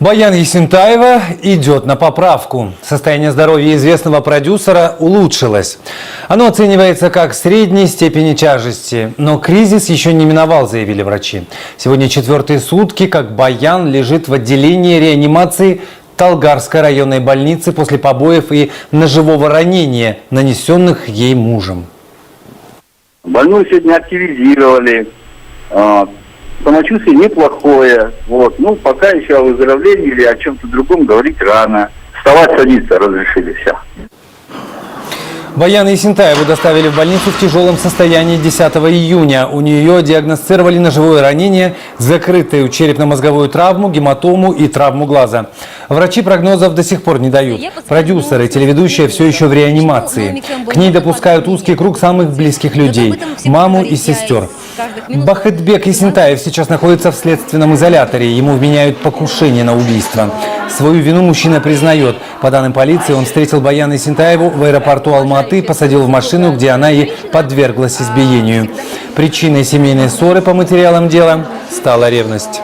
Баян Есентаева идет на поправку. Состояние здоровья известного продюсера улучшилось. Оно оценивается как средней степени тяжести. Но кризис еще не миновал, заявили врачи. Сегодня 4-е сутки, как Баян лежит в отделении реанимации Талгарской районной больницы после побоев и ножевого ранения, нанесенных ей мужем. Больную сегодня активизировали. Самочувствие неплохое. Ну, пока еще о выздоровлении или о чем-то другом говорить рано. Вставать, садиться разрешили, все. Баян Есентаеву доставили в больницу в тяжелом состоянии 10 июня. У нее диагностировали ножевое ранение, закрытую черепно-мозговую травму, гематому и травму глаза. Врачи прогнозов до сих пор не дают. Продюсеры, телеведущая все еще в реанимации. К ней допускают узкий круг самых близких людей – маму и сестер. Бахытбек Есентаев сейчас находится в следственном изоляторе. Ему вменяют покушение на убийство. Свою вину мужчина признает. По данным полиции, он встретил Баян Есентаеву в аэропорту Алматы, посадил в машину, где она и подверглась избиению. Причиной семейной ссоры по материалам дела стала ревность.